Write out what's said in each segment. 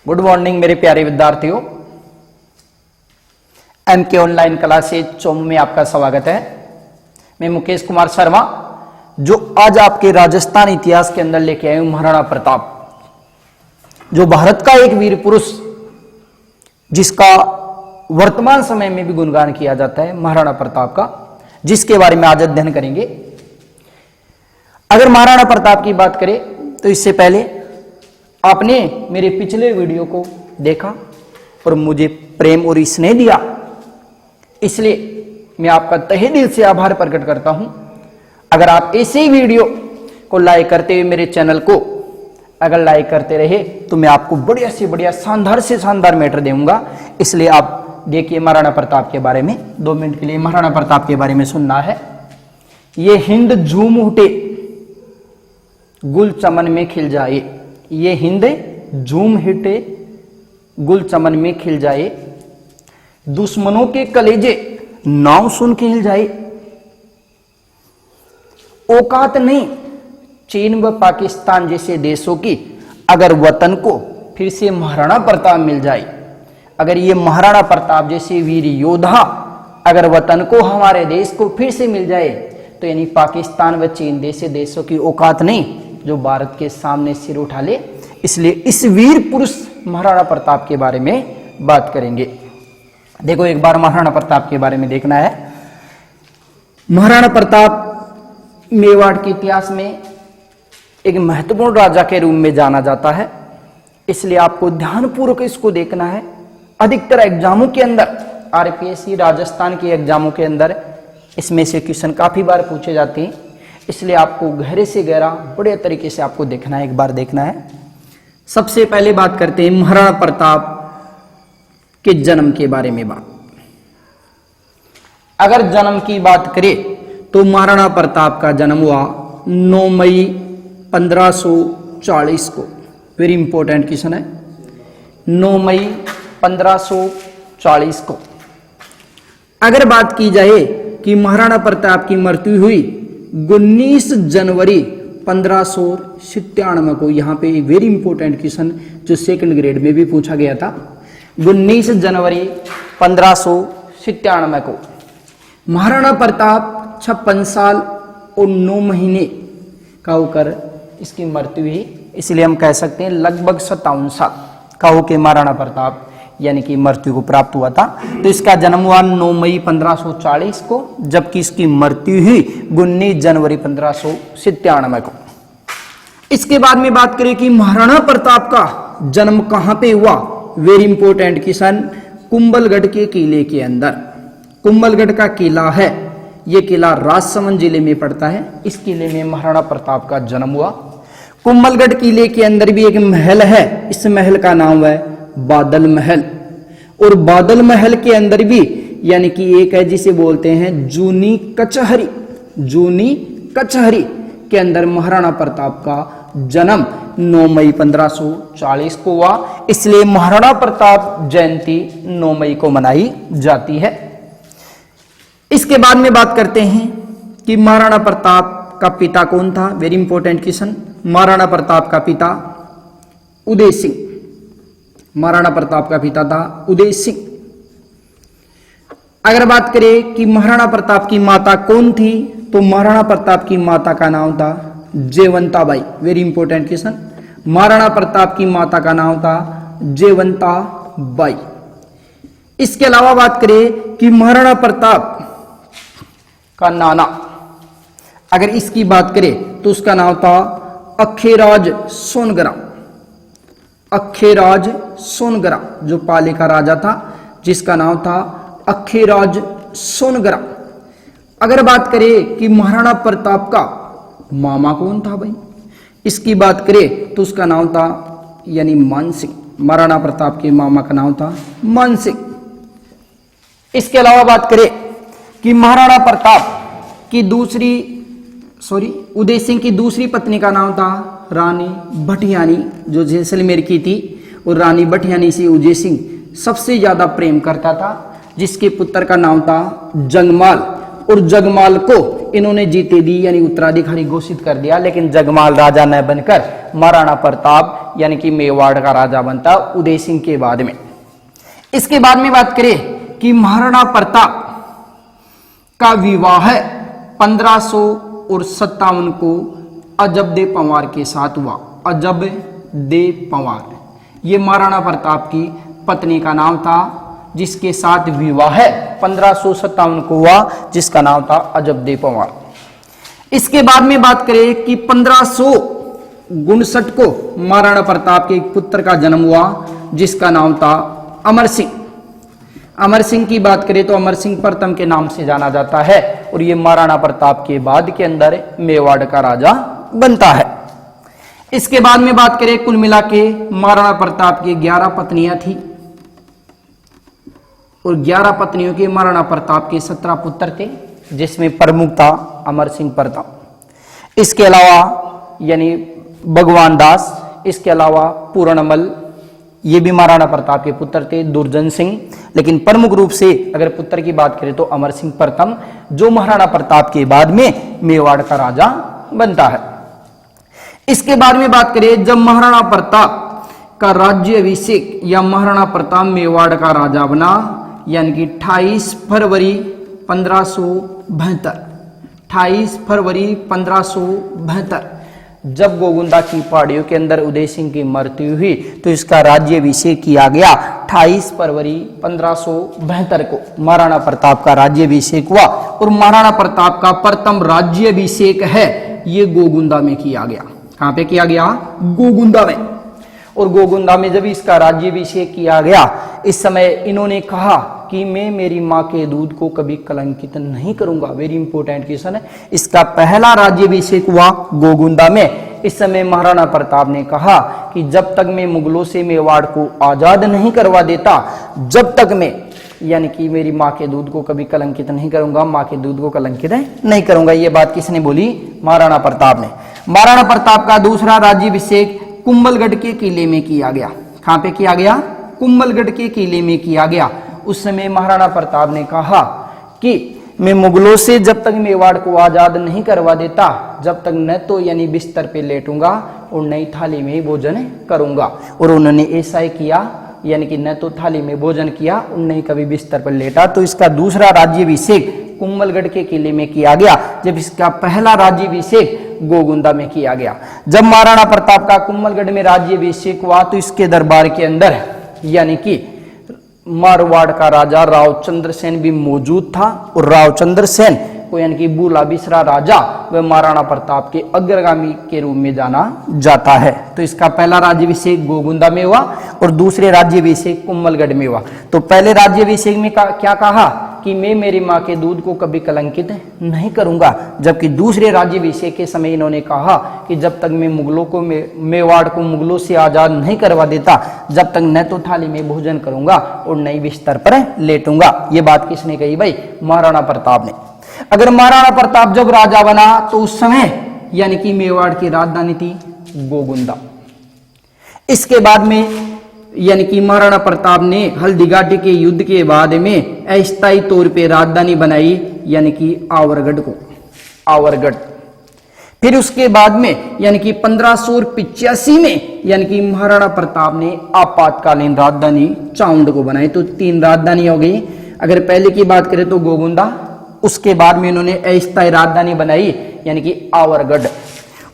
Good morning मेरे प्यारे विद्यार्थियों। एमके ऑनलाइन क्लासेज चोमू में आपका स्वागत है। मैं मुकेश कुमार शर्मा, जो आज आपके राजस्थान इतिहास के अंदर लेके आए हूं महाराणा प्रताप, जो भारत का एक वीर पुरुष जिसका वर्तमान समय में भी गुणगान किया जाता है, महाराणा प्रताप का, जिसके बारे में आज अध्ययन करेंगे। अगर महाराणा प्रताप की बात करें तो इससे पहले आपने मेरे पिछले वीडियो को देखा और मुझे प्रेम और स्नेह दिया, इसलिए मैं आपका तहे दिल से आभार प्रकट करता हूं। अगर आप ऐसे ही वीडियो को लाइक करते हुए मेरे चैनल को अगर लाइक करते रहे तो मैं आपको बढ़िया से बढ़िया शानदार से शानदार मैटर दूंगा। इसलिए आप देखिए महाराणा प्रताप के बारे में 2 मिनट के लिए महाराणा प्रताप के बारे में सुनना है। ये हिंद झूम उठे गुल चमन में खिल जाए, ये हिंद झूम हिटे गुल चमन में खिल जाए, दुश्मनों के कलेजे नाव सुन के हिल जाए, औकात नहीं चीन व पाकिस्तान जैसे देशों की अगर वतन को फिर से महाराणा प्रताप मिल जाए, अगर ये महाराणा प्रताप जैसे वीर योद्धा अगर वतन को हमारे देश को फिर से मिल जाए तो यानी पाकिस्तान व चीन जैसे देशों की औकात नहीं जो भारत के सामने सिर उठा ले। इसलिए इस वीर पुरुष महाराणा प्रताप के बारे में बात करेंगे। देखो, एक बार महाराणा प्रताप के बारे में देखना है। महाराणा प्रताप मेवाड़ के इतिहास में एक महत्वपूर्ण राजा के रूप में जाना जाता है, इसलिए आपको ध्यानपूर्वक इसको देखना है। अधिकतर एग्जामों के अंदर, आरपीएससी राजस्थान के एग्जामों के अंदर इसमें से क्वेश्चन काफी बार पूछे जाते हैं, इसलिए आपको गहरे से गहरा बड़े तरीके से आपको देखना है, एक बार देखना है। सबसे पहले बात करते हैं महाराणा प्रताप के जन्म के बारे में बात। अगर जन्म की बात करें तो महाराणा प्रताप का जन्म हुआ 9 मई 1540 को। वेरी इंपॉर्टेंट क्वेश्चन है, 9 मई 1540 को। अगर बात की जाए कि महाराणा प्रताप की मृत्यु हुई 19 जनवरी 1597 को, यहाँ पे वेरी इंपॉर्टेंट क्वेश्चन जो सेकंड ग्रेड में भी पूछा गया था, 19 जनवरी 1597 को महाराणा प्रताप 56 साल और 9 महीने का होकर इसकी मृत्यु हुई। इसलिए हम कह सकते हैं लगभग 57 साल का होकर महाराणा प्रताप यानी कि मृत्यु को प्राप्त हुआ था। तो इसका जन्म हुआ 9 मई 1540 को, जबकि इसकी मृत्यु हुई 19 जनवरी 1597 को। इसके बाद में बात करें कि महाराणा प्रताप का जन्म कहां पे हुआ। वेरी इंपॉर्टेंट क्वेश्चन, कुंभलगढ़ के किले के अंदर। कुंभलगढ़ का किला है, यह किला राजसमंद जिले में पड़ता है। इस किले में महाराणा प्रताप का जन्म हुआ। कुंभलगढ़ किले के अंदर भी एक महल है, इस महल का नाम है बादल महल। और बादल महल के अंदर भी यानी कि एक है जिसे बोलते हैं जूनी कचहरी। जूनी कचहरी के अंदर महाराणा प्रताप का जन्म 9 मई 1540 को हुआ। इसलिए महाराणा प्रताप जयंती 9 मई को मनाई जाती है। इसके बाद में बात करते हैं कि महाराणा प्रताप का पिता कौन था। Very important question, Maharana Pratap का पिता उदय सिंह। महाराणा प्रताप का पिता था उदय सिंह। अगर बात करें कि महाराणा प्रताप की माता कौन थी तो महाराणा प्रताप की माता का नाम था Jaiwanta by. Very important question, Maharana Pratap की माता का नाम था जयवंता बाई। इसके अलावा बात करें कि महाराणा प्रताप का नाना, अगर इसकी बात करें तो उसका नाम था अखेराज सोनगरा। अखेराज सोनगरा जो पाली का राजा था, जिसका नाम था अखेराज सोनगरा। अगर बात करें कि महाराणा प्रताप का मामा कौन था भाई, इसकी बात करें तो उसका नाम था यानी मान सिंह। महाराणा प्रताप के मामा का नाम था मान सिंह। इसके अलावा बात करें कि महाराणा प्रताप की उदय सिंह की दूसरी पत्नी का नाम था रानी भटियानी, जो जैसलमेर की थी। और रानी भटियानी से उदय सिंह सबसे ज्यादा प्रेम करता था, जिसके पुत्र का नाम था जगमाल। और जगमाल को इन्होंने जीते दी यानी उत्तराधिकारी घोषित कर दिया, लेकिन जगमाल राजा न बनकर महाराणा प्रताप यानी कि मेवाड़ का राजा बनता उदय सिंह के बाद में। इसके बाद में बात करें कि महाराणा प्रताप का विवाह 1557 को अजबदे पंवार के साथ हुआ। अजबदे पंवार ये महाराणा प्रताप की पत्नी का नाम था, जिसके साथ विवाह 1557 को हुआ, जिसका नाम था अजबदे पंवार। इसके बाद में बात करें कि 1559 को महाराणा प्रताप के एक पुत्र का जन्म हुआ, जिसका नाम था अमर सिंह। अमर सिंह की बात करें तो अमर सिंह प्रथम के नाम से जाना जाता है, और ये महाराणा प्रताप के बाद के अंदर मेवाड़ का राजा बनता है। इसके बाद में बात करें कुल मिला के महाराणा प्रताप की 11 पत्नियां थी, और 11 पत्नियों के महाराणा प्रताप के 17 पुत्र थे, जिसमें प्रमुख था अमर सिंह प्रथम। इसके अलावा यानी भगवान दास, इसके अलावा पूर्णमल, ये भी महाराणा प्रताप के पुत्र थे, दुर्जन सिंह। लेकिन प्रमुख रूप से अगर पुत्र की बात करें तो अमर सिंह प्रथम, जो महाराणा प्रताप के बाद में मेवाड़ का राजा बनता है। इसके बाद में बात करें जब महाराणा प्रताप का राज्याभिषेक या महाराणा प्रताप मेवाड़ का राजा बना, यानी कि 28 फरवरी 1572, 28 फरवरी 1572 जब गोगुंदा की पहाड़ियों के अंदर उदय सिंह की मृत्यु हुई, तो इसका राज्याभिषेक किया गया 28 फरवरी 1572 को महाराणा प्रताप का राज्याभिषेक हुआ। और महाराणा प्रताप का प्रथम राज्याभिषेक है ये गोगुंदा में किया गया। कहां पे किया गया? गोगुंदा में। और गोगुंदा में जब इसका राज्याभिषेक किया गया, इस समय इन्होंने कहा कि मैं मेरी मां के दूध को कभी कलंकित नहीं करूंगा। वेरी इंपॉर्टेंट क्वेश्चन है। इसका पहला राज्याभिषेक हुआ गोगुंदा में। इस समय महाराणा प्रताप ने कहा कि जब तक मैं मुगलों से मेवाड़ को आजाद नहीं करवा देता, जब तक मैं यानी कि मेरी माँ के दूध को कभी कलंकित नहीं करूंगा, माँ के दूध को कलंकित नहीं करूंगा। ये बात किसने बोली? महाराणा प्रताप ने। महाराणा प्रताप का दूसरा राज्याभिषेक कुंभलगढ़ के किले में किया गया। कहां पे किया गया? कुंभलगढ़ के किले में किया गया। उस समय महाराणा प्रताप ने कहा कि मैं मुगलों से जब तक मेवाड़ को आजाद नहीं करवा देता, जब तक न तो यानी बिस्तर पे लेटूंगा और नई थाली में ही भोजन करूंगा। और उन्होंने ऐसा ही किया, यानी कि न तो थाली में भोजन किया और न ही कभी बिस्तर पर लेटा। तो इसका दूसरा राज्याभिषेक कुंभलगढ़ के किले में किया गया, जब इसका पहला राज्याभिषेक गोगुंदा में किया गया। जब महाराणा प्रताप का कुंभलगढ़ में राज्याभिषेक हुआ, तो इसके दरबार के अंदर यानी कि मारवाड़ का राजा रावचंद्र सेन भी मौजूद था। और रावचंद्र सेन को यानी कि बूला बिसरा राजा वह महाराणा प्रताप के अग्रगामी के रूप में जाना जाता है। तो इसका पहला राज्याभिषेक गोगुंदा में हुआ और दूसरे राज्याभिषेक कुंभलगढ़ में हुआ। तो पहले राज्याभिषेक में क्या कहा कि मैं मेरी माँ के दूध को कभी कलंकित नहीं करूंगा, जबकि दूसरे राज्याभिषेक के समय इन्होंने कहा कि जब तक मैं मुगलों को मेवाड़ को मुगलों से आजाद नहीं करवा देता, जब तक न तो थाली में भोजन करूंगा और न ही बिस्तर पर लेटूंगा। ये बात किसने कही भाई? महाराणा प्रताप ने। अगर महाराणा प्रताप जब राजा बना तो उस समय यानी कि मेवाड़ की राजधानी थी गोगुंदा। इसके बाद में यानी कि महाराणा प्रताप ने हल्दीघाटी के युद्ध के बाद में अस्थायी तौर पे राजधानी बनाई, यानी कि आवरगढ़ को, आवरगढ़। फिर उसके बाद में यानी कि 1585 में यानी कि महाराणा प्रताप ने आपातकालीन राजधानी चाउंड को बनाई। तो 3 राजधानी हो गई। अगर पहले की बात करें तो गोगुंदा, उसके बाद में इन्होंने अस्थायी राजधानी बनाई यानी कि आवरगढ़,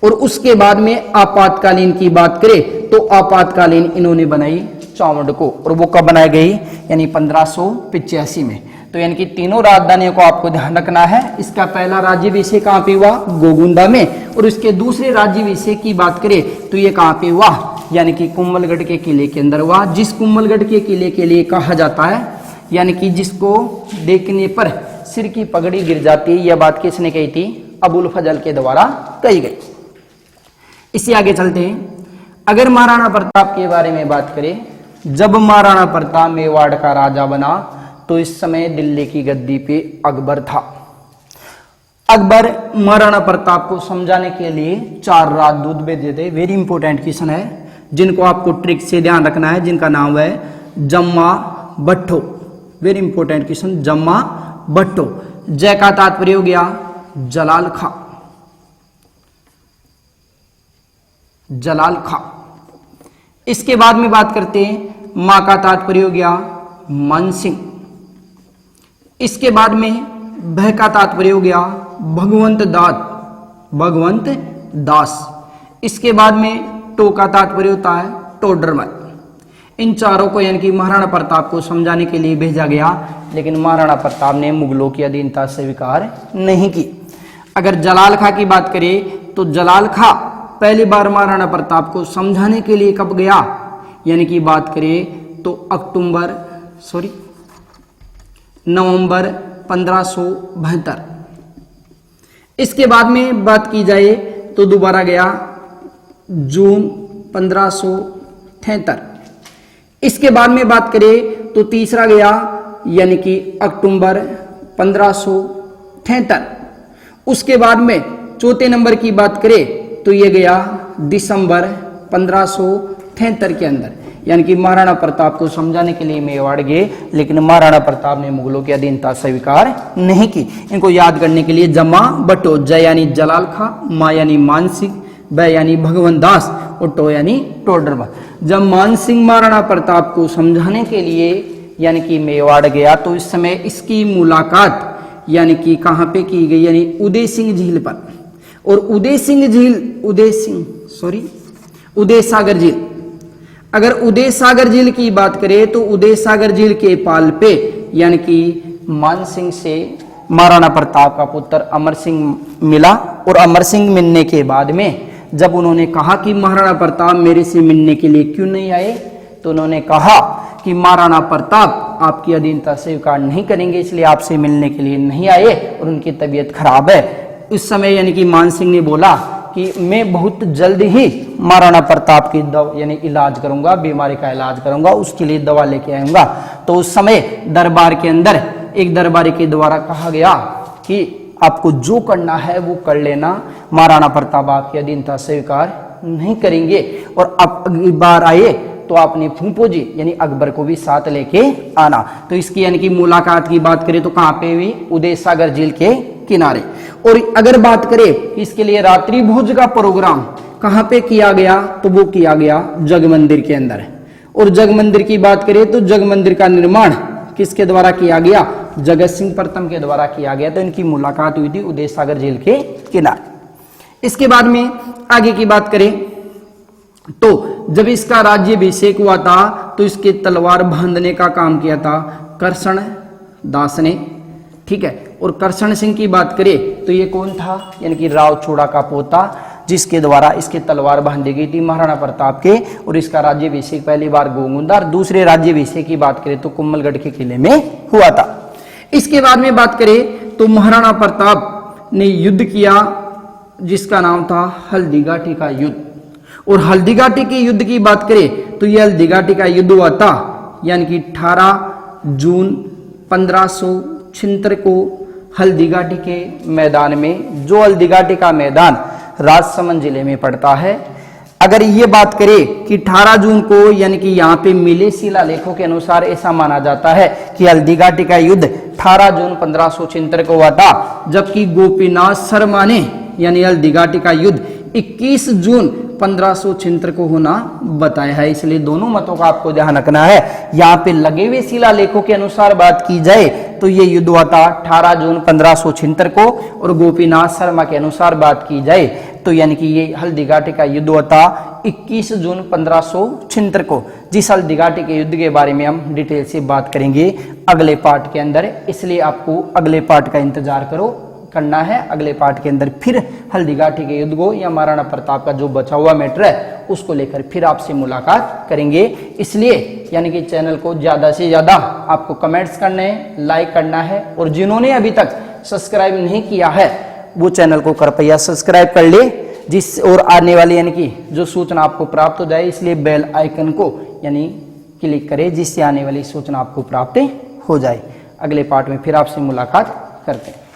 और उसके बाद में आपातकालीन की बात करें तो आपातकालीन इन्होंने बनाई चावंड को। और वो कब बनाई गई? यानी 1585 में। तो यानी कि तीनों राजधानियों को आपको ध्यान रखना है। इसका पहला राज्याभिषेक कहां पे हुआ? गोगुंदा में। और इसके दूसरे राज्याभिषेक की बात करें तो ये कहां पे हुआ? यानी कि कुंभलगढ़ के किले के अंदर हुआ। जिस कुंभलगढ़ के किले के लिए कहा जाता है यानी कि जिसको देखने पर सिर की पगड़ी गिर जाती है, यह बात किसने कही थी? अबुल फजल के द्वारा कही गई। इससे आगे चलते हैं। अगर महाराणा प्रताप के बारे में बात करें, जब महाराणा प्रताप मेवाड़ का राजा बना तो इस समय दिल्ली की गद्दी पे अकबर था। अकबर महाराणा प्रताप को समझाने के लिए 4 राजदूत भेजे थे। वेरी इंपॉर्टेंट क्वेश्चन है, जिनको आपको ट्रिक से ध्यान रखना है, जिनका नाम है जम्मा भट्टो। वेरी इंपॉर्टेंट क्वेश्चन, जम्मा भट्टो। जय का तात्पर्य हो गया जलाल खां, जलाल खां। इसके बाद में बात करते हैं मां का तात्पर्य हो गया मानसिंह। इसके बाद में भय का तात्पर्य हो गया भगवंत दास। इसके बाद में टो का तात्पर्य होता है टोडरमल। इन चारों को यानी कि महाराणा प्रताप को समझाने के लिए भेजा गया, लेकिन महाराणा प्रताप ने मुगलों की अधीनता स्वीकार नहीं की। अगर जलाल खां की बात करें तो जलाल खां पहली बार महाराणा प्रताप को समझाने के लिए कब गया, यानी कि बात करें तो नवंबर 1572। इसके बाद में बात की जाए तो दोबारा गया जून 1573। इसके बाद में बात करें तो तीसरा गया यानी कि अक्टूबर 1573। उसके बाद में चौथे नंबर की बात करें तो ये गया दिसंबर 1573 के अंदर, यानी कि महाराणा प्रताप को समझाने के लिए मेवाड़ गए, लेकिन महाराणा प्रताप ने मुगलों की अधीनता स्वीकार नहीं की। इनको याद करने के लिए जमा बटो, जय यानी जलाल खां, मा यानी मानसिंह, ब यानी भगवंत दास और टो यानी टोडरमल। जब मानसिंह महाराणा प्रताप को समझाने के लिए यानी कि मेवाड़ गया तो इस समय इसकी मुलाकात यानी कि कहाँ पे की गई, यानी उदय सिंह झील पर। और उदय सागर झील, अगर उदय सागर झील की बात करें तो उदय सागर झील के पाल पे यानी कि मानसिंह से महाराणा प्रताप का पुत्र अमर सिंह मिला। और अमर सिंह मिलने के बाद में जब उन्होंने कहा कि महाराणा प्रताप मेरे से मिलने के लिए क्यों नहीं आए, तो उन्होंने कहा कि महाराणा प्रताप आपकी अधीनता स्वीकार नहीं करेंगे, इसलिए आपसे मिलने के लिए नहीं आए और उनकी तबीयत खराब है। उस समय यानी कि मानसिंह ने बोला कि मैं बहुत जल्द ही महाराणा प्रताप की यानी इलाज करूंगा, बीमारी का इलाज करूंगा, उसके लिए दवा लेके आऊंगा। तो उस समय दरबार के अंदर एक दरबारी के द्वारा कहा गया कि आपको जो करना है वो कर लेना, महाराणा प्रताप आपकी अधीनता स्वीकार नहीं करेंगे। और अब अगली बार आए तो आपने फूफो जी यानी अकबर को भी साथ लेके आना। तो इसकी यानी कि मुलाकात की बात करें तो कहाँ पे हुई, उदय सागर झील के किनारे। और अगर बात करें इसके लिए रात्रि भोज का प्रोग्राम कहाँ पे किया गया, तो वो किया गया जग मंदिर के अंदर। और जग मंदिर की बात करें तो जग मंदिर का निर्माण किसके द्वारा किया गया, जगत सिंह प्रथम के द्वारा किया गया। तो इनकी मुलाकात हुई थी उदय सागर झील के किनारे। इसके बाद में आगे की बात करें तो जब इसका राज्याभिषेक हुआ था तो इसके तलवार बांधने का काम किया था करशन दास ने, ठीक है। और करशन सिंह की बात करें तो ये कौन था, यानी कि राव चोड़ा का पोता, जिसके द्वारा इसके तलवार बांधी गई थी महाराणा प्रताप के। और इसका राज्याभिषेक पहली बार गोगुंदा, दूसरे राज्याभिषेक की बात करें तो कुम्भलगढ़ के किले में हुआ था। इसके बाद में बात करें तो महाराणा प्रताप ने युद्ध किया जिसका नाम था हल्दीघाटी का युद्ध। और हल्दीघाटी के युद्ध की बात करें तो यह हल्दीघाटी का युद्ध हुआ था यानी कि 18 जून 1576 को हल्दीघाटी के मैदान में, जो हल्दीघाटी का मैदान राजसमंद जिले में पड़ता है। अगर ये बात करें कि 18 जून को यानी कि यहाँ पे मिले शिलालेखों के अनुसार ऐसा माना जाता है कि हल्दीघाटी का युद्ध 18 जून 1576 को हुआ था, जबकि गोपीनाथ शर्मा ने यानी हल्दीघाटी का युद्ध 21 जून 1576 को होना बताया है। इसलिए दोनों मतों का आपको ध्यान रखना है। यहाँ पे लगे हुए शिलालेखों के अनुसार बात की जाए तो ये युद्ध हुआ था 18 जून 1576 को, और गोपीनाथ शर्मा के अनुसार बात की जाए तो यानी कि ये हल्दीघाटी का युद्ध हुआ था 21 जून 1576 को। जिस हल्दीघाटी के युद्ध के बारे में हम डिटेल से बात करेंगे अगले पार्ट के अंदर, इसलिए आपको अगले पार्ट का इंतजार करना है। अगले पार्ट के अंदर फिर हल्दीघाटी के युद्ध को या महाराणा प्रताप का जो बचा हुआ मैटर है उसको लेकर फिर आपसे मुलाकात करेंगे। इसलिए यानी कि चैनल को ज्यादा से ज्यादा आपको कमेंट्स करने हैं, लाइक करना है, और जिन्होंने अभी तक सब्सक्राइब नहीं किया है वो चैनल को कृपया सब्सक्राइब कर ले, जिस और आने वाली यानी कि जो सूचना आपको प्राप्त हो जाए। इसलिए बेल आइकन को यानी क्लिक करें जिससे आने वाली सूचना आपको प्राप्त हो जाए। अगले पार्ट में फिर आपसे मुलाकात करते हैं।